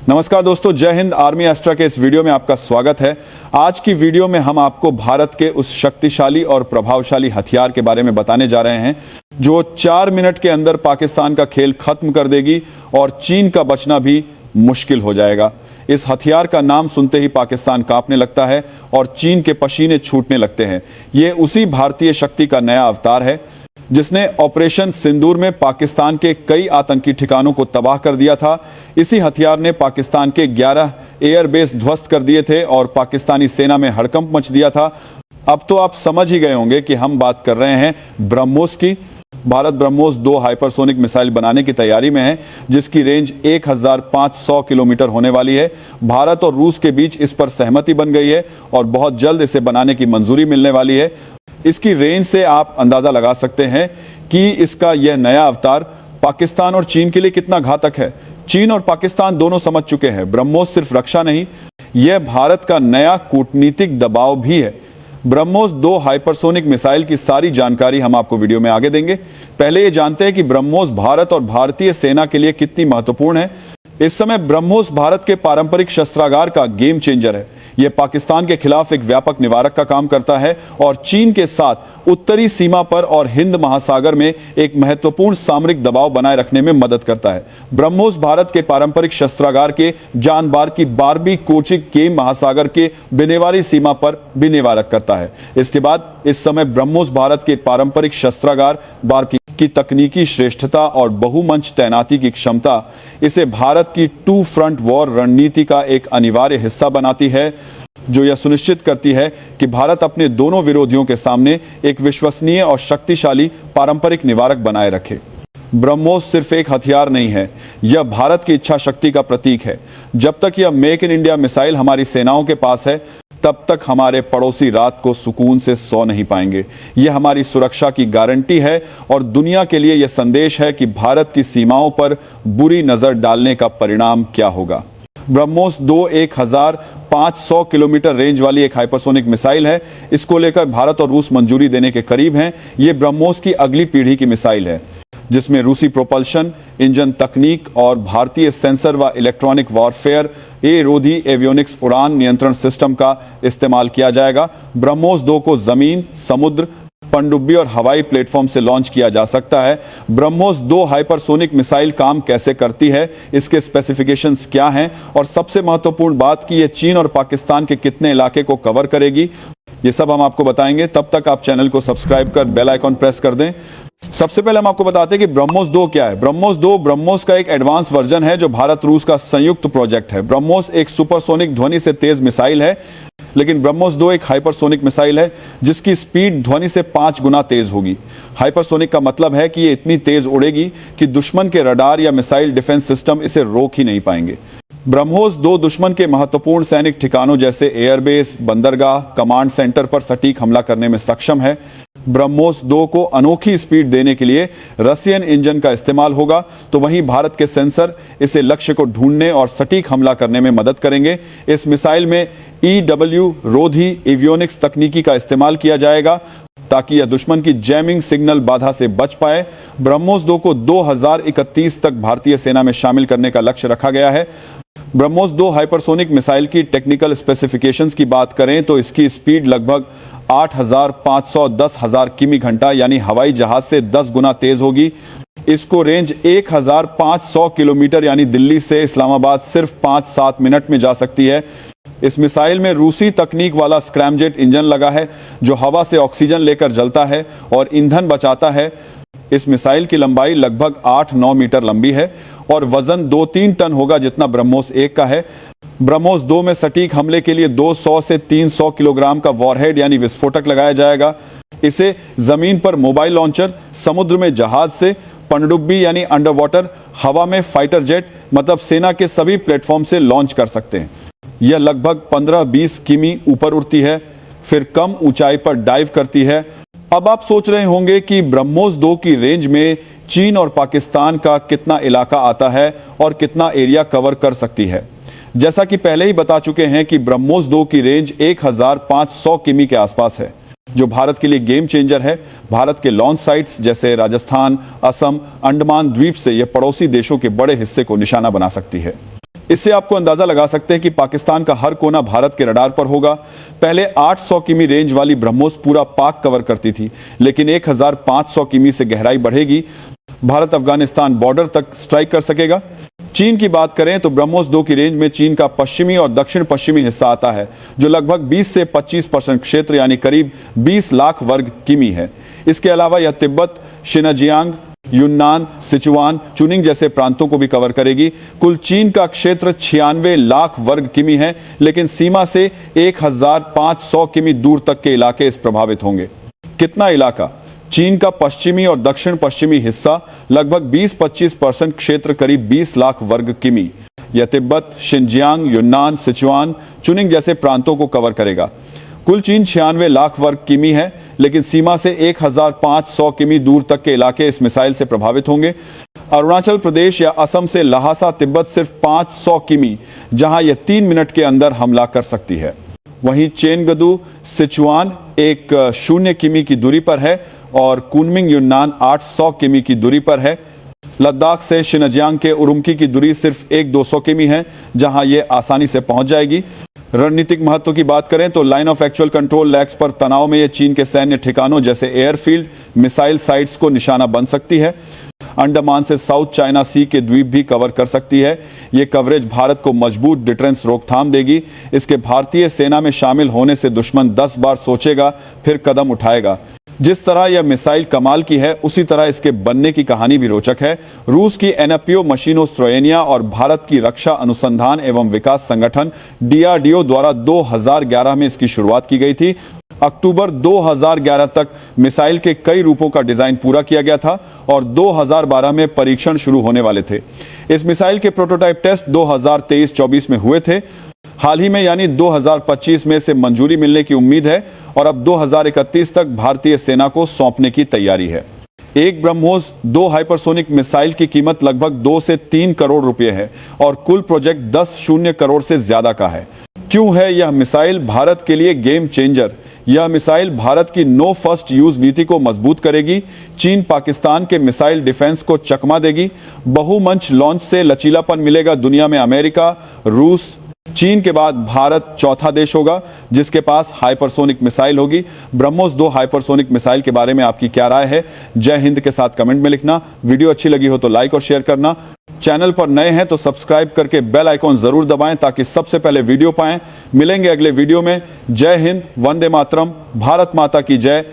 नमस्कार दोस्तों, जय हिंद। आर्मी एस्ट्रा के इस वीडियो में आपका स्वागत है। आज की वीडियो में हम आपको भारत के उस शक्तिशाली और प्रभावशाली हथियार के बारे में बताने जा रहे हैं जो 4 मिनट के अंदर पाकिस्तान का खेल खत्म कर देगी और चीन का बचना भी मुश्किल हो जाएगा। इस हथियार का नाम सुनते ही पाकिस्तान कांपने लगता है और चीन के पसीने छूटने लगते हैं। ये उसी भारतीय शक्ति का नया अवतार है जिसने ऑपरेशन सिंदूर में पाकिस्तान के कई आतंकी ठिकानों को तबाह कर दिया था। इसी हथियार ने पाकिस्तान के 11 एयरबेस ध्वस्त कर दिए थे और पाकिस्तानी सेना में हड़कंप मच दिया था। अब तो आप समझ ही गए होंगे कि हम बात कर रहे हैं ब्रह्मोस की। भारत ब्रह्मोस 2 हाइपरसोनिक मिसाइल बनाने की तैयारी में है जिसकी रेंज 1500 किलोमीटर होने वाली है। भारत और रूस के बीच इस पर सहमति बन गई है और बहुत जल्द इसे बनाने की मंजूरी मिलने वाली है। इसकी रेंज से आप अंदाजा लगा सकते हैं कि इसका यह नया अवतार पाकिस्तान और चीन के लिए कितना घातक है। चीन और पाकिस्तान दोनों समझ चुके हैं ब्रह्मोस सिर्फ रक्षा नहीं, यह भारत का नया कूटनीतिक दबाव भी है। ब्रह्मोस 2 हाइपरसोनिक मिसाइल की सारी जानकारी हम आपको वीडियो में आगे देंगे। पहले ये जानते हैं कि ब्रह्मोस भारत और भारतीय सेना के लिए कितनी महत्वपूर्ण है। इस समय ब्रह्मोस भारत के पारंपरिक शस्त्रागार का गेम चेंजर है। यह पाकिस्तान के खिलाफ एक व्यापक निवारक का काम करता है और चीन के साथ उत्तरी सीमा पर और हिंद महासागर में एक महत्वपूर्ण सामरिक दबाव बनाए रखने में मदद करता है। ब्रह्मोस भारत के पारंपरिक शस्त्रागार के जानबार की 12वीं कोचिंग के महासागर के बिनेवारी सीमा पर भी निवारक करता है। इसके बाद इस समय ब्रह्मोस भारत के पारंपरिक शस्त्रागार बार की तकनीकी श्रेष्ठता और बहुमंच तैनाती की क्षमता इसे भारत की 2 फ्रंट वॉर रणनीति का एक अनिवार्य हिस्सा बनाती है, जो यह सुनिश्चित करती है कि भारत अपने दोनों विरोधियों के सामने एक विश्वसनीय और शक्तिशाली पारंपरिक निवारक बनाए रखे। ब्रह्मोस सिर्फ एक हथियार नहीं है, यह भारत की इच्छा शक्ति का प्रतीक है। जब तक यह मेक इन इंडिया मिसाइल हमारी सेनाओं के पास है तब तक हमारे पड़ोसी रात को सुकून से सो नहीं पाएंगे। यह हमारी सुरक्षा की गारंटी है और दुनिया के लिए यह संदेश है कि भारत की सीमाओं पर बुरी नजर डालने का परिणाम क्या होगा। ब्रह्मोस 2 1500 किलोमीटर रेंज वाली एक हाइपरसोनिक मिसाइल है। इसको लेकर भारत और रूस मंजूरी देने के करीब हैं। यह ब्रह्मोस की अगली पीढ़ी की मिसाइल है जिसमें रूसी प्रोपल्शन इंजन तकनीक और भारतीय सेंसर व इलेक्ट्रॉनिक वॉरफेयर रोधी एवियोनिक्स उड़ान नियंत्रण सिस्टम का इस्तेमाल किया जाएगा। ब्रह्मोस 2 को जमीन, समुद्र, पनडुब्बी और हवाई प्लेटफॉर्म से लॉन्च किया जा सकता है। ब्रह्मोस 2 हाइपरसोनिक मिसाइल काम कैसे करती है, इसके स्पेसिफिकेशंस क्या हैं और सबसे महत्वपूर्ण बात कि यह चीन और पाकिस्तान के कितने इलाके को कवर करेगी, ये सब हम आपको बताएंगे। तब तक आप चैनल को सब्सक्राइब कर बेल आइकॉन प्रेस कर दें। सबसे पहले हम आपको बताते हैं कि ब्रह्मोस 2 क्या है। ब्रह्मोस 2 ब्रह्मोस का एक एडवांस वर्जन है जो भारत रूस का संयुक्त प्रोजेक्ट है। ब्रह्मोस एक सुपरसोनिक ध्वनि से तेज मिसाइल है, लेकिन ब्रह्मोस 2 एक हाइपरसोनिक मिसाइल है जिसकी स्पीड ध्वनि से 5 गुना तेज होगी। हाइपरसोनिक का मतलब है कि ये इतनी तेज उड़ेगी कि दुश्मन के रडार या मिसाइल डिफेंस सिस्टम इसे रोक ही नहीं पाएंगे। ब्रह्मोस 2 दुश्मन के महत्वपूर्ण सैनिक ठिकानों जैसे एयरबेस, बंदरगाह, कमांड सेंटर पर सटीक हमला करने में सक्षम है। ब्रह्मोस 2 को अनोखी स्पीड देने के लिए रशियन इंजन का इस्तेमाल होगा, तो वहीं भारत के सेंसर इसे लक्ष्य को ढूंढने और सटीक हमला करने में मदद करेंगे। इस मिसाइल में EW रोधी एवियोनिक्स तकनीकी का इस्तेमाल किया जाएगा ताकि यह दुश्मन की जैमिंग सिग्नल बाधा से बच पाए। ब्रह्मोस 2 को 2031 तक भारतीय सेना में शामिल करने का लक्ष्य रखा गया है। ब्रह्मोस 2 हाइपरसोनिक मिसाइल की टेक्निकल स्पेसिफिकेशंस की बात करें तो इसकी स्पीड लगभग 8500-10,000 किमी घंटा यानी हवाई जहाज से 10 गुना तेज होगी। इसको रेंज 1500 किलोमीटर यानी दिल्ली से इस्लामाबाद सिर्फ 5-7 मिनट में जा सकती है। इस मिसाइल में रूसी तकनीक वाला स्क्रैमजेट इंजन लगा है जो हवा से ऑक्सीजन लेकर जलता है और ईंधन बचाता है। इस मिसाइल की लंबाई लगभग 8-9 मीटर लंबी है और वजन 2-3 टन होगा जितना ब्रह्मोस 1 का है। ब्रह्मोस 2 में सटीक हमले के लिए 200 से 300 किलोग्राम का वॉरहेड यानी विस्फोटक लगाया जाएगा। इसे जमीन पर मोबाइल लॉन्चर, समुद्र में जहाज से, पनडुब्बी यानी अंडर वाटर, हवा में फाइटर जेट मतलब सेना के सभी प्लेटफॉर्म से लॉन्च कर सकते हैं। यह लगभग 15-20 किमी ऊपर उड़ती है, फिर कम ऊंचाई पर डाइव करती है। अब आप सोच रहे होंगे कि ब्रह्मोस 2 की रेंज में चीन और पाकिस्तान का कितना इलाका आता है और कितना एरिया कवर कर सकती है। जैसा कि पहले ही बता चुके हैं कि ब्रह्मोस 2 की रेंज 1500 किमी के आसपास है, जो भारत के लिए गेम चेंजर है। भारत के लॉन्च साइट्स जैसे राजस्थान, असम, अंडमान द्वीप से यह पड़ोसी देशों के बड़े हिस्से को निशाना बना सकती है। इससे आपको अंदाजा लगा सकते हैं कि पाकिस्तान का हर कोना भारत के रडार पर होगा। पहले 800 किमी रेंज वाली ब्रह्मोस पूरा पाक कवर करती थी, लेकिन 1500 किमी से गहराई बढ़ेगी। भारत अफगानिस्तान बॉर्डर तक स्ट्राइक कर सकेगा। चीन की बात करें तो ब्रह्मोस 2 की रेंज में चीन का पश्चिमी और दक्षिण पश्चिमी हिस्सा आता है, जो लगभग 20 से 25% क्षेत्र यानी करीब 20 लाख वर्ग किमी है। इसके अलावा यह तिब्बत, शिनजियांग, युन्नान, सिचुआन, चुनिंग जैसे प्रांतों को भी कवर करेगी। कुल चीन का क्षेत्र 96 लाख वर्ग किमी है, लेकिन सीमा से 1500 किमी दूर तक के इलाके इस प्रभावित होंगे। कितना इलाका? चीन का पश्चिमी और दक्षिण पश्चिमी हिस्सा लगभग 20-25% क्षेत्र करीब 20 लाख वर्ग किमी यह तिब्बत, शिनजियांग, युन्नान, सिचुआन, चुनिंग जैसे प्रांतों को कवर करेगा। कुल चीन 96 लाख वर्ग किमी है, लेकिन सीमा से 1500 किमी दूर तक के इलाके इस मिसाइल से प्रभावित होंगे। अरुणाचल प्रदेश या असम से लहासा तिब्बत सिर्फ 500 किमी, जहां यह 3 मिनट के अंदर हमला कर सकती है। वहीं चेनगदू, सिचुआन 0 किमी की दूरी पर है और कुनमिंग, युन्नान 800 किमी की दूरी पर है। लद्दाख से शिनजियांग के उरुमकी की दूरी सिर्फ 100-200 किमी है, जहां यह आसानी से पहुंच जाएगी। रणनीतिक महत्व की बात करें तो लाइन ऑफ एक्चुअल कंट्रोल लैग्स पर तनाव में यह चीन के सैन्य ठिकानों जैसे एयरफील्ड, मिसाइल साइट्स को निशाना बन सकती है। अंडमान से साउथ चाइना सी के द्वीप भी कवर कर सकती है। यह कवरेज भारत को मजबूत डिफेंस रोकथाम देगी। इसके भारतीय सेना में शामिल होने से दुश्मन 10 बार सोचेगा, फिर कदम उठाएगा। जिस तरह यह मिसाइल कमाल की है, उसी तरह इसके बनने की कहानी भी रोचक है। रूस की एनएपीओ मशीनोस्ट्रोएनिया और भारत की रक्षा अनुसंधान एवं विकास संगठन डीआरडीओ द्वारा 2011 में इसकी शुरुआत की गई थी। अक्टूबर 2011 तक मिसाइल के कई रूपों का डिजाइन पूरा किया गया था और 2012 में परीक्षण शुरू होने वाले थे। इस मिसाइल के प्रोटोटाइप टेस्ट 2023-24 में हुए थे। हाल ही में यानी 2025 में से मंजूरी मिलने की उम्मीद है और अब 2031 तक भारतीय सेना को सौंपने की तैयारी है। एक ब्रह्मोस 2 हाइपरसोनिक मिसाइल की कीमत लगभग 2 से 3 करोड़ रुपए है और कुल प्रोजेक्ट 10 करोड़ से ज्यादा का है। क्यों है यह मिसाइल भारत के लिए गेम चेंजर? यह मिसाइल भारत की नो फर्स्ट यूज नीति को मजबूत करेगी। चीन पाकिस्तान के मिसाइल डिफेंस को चकमा देगी। बहुमंच लॉन्च से लचीलापन मिलेगा। दुनिया में अमेरिका, रूस, चीन के बाद भारत चौथा देश होगा जिसके पास हाइपरसोनिक मिसाइल होगी। ब्रह्मोस 2 हाइपरसोनिक मिसाइल के बारे में आपकी क्या राय है? जय हिंद के साथ कमेंट में लिखना। वीडियो अच्छी लगी हो तो लाइक और शेयर करना। चैनल पर नए हैं तो सब्सक्राइब करके बेल आइकॉन जरूर दबाएं ताकि सबसे पहले वीडियो पाएं। मिलेंगे अगले वीडियो में। जय हिंद, वंदे मातरम, भारत माता की जय।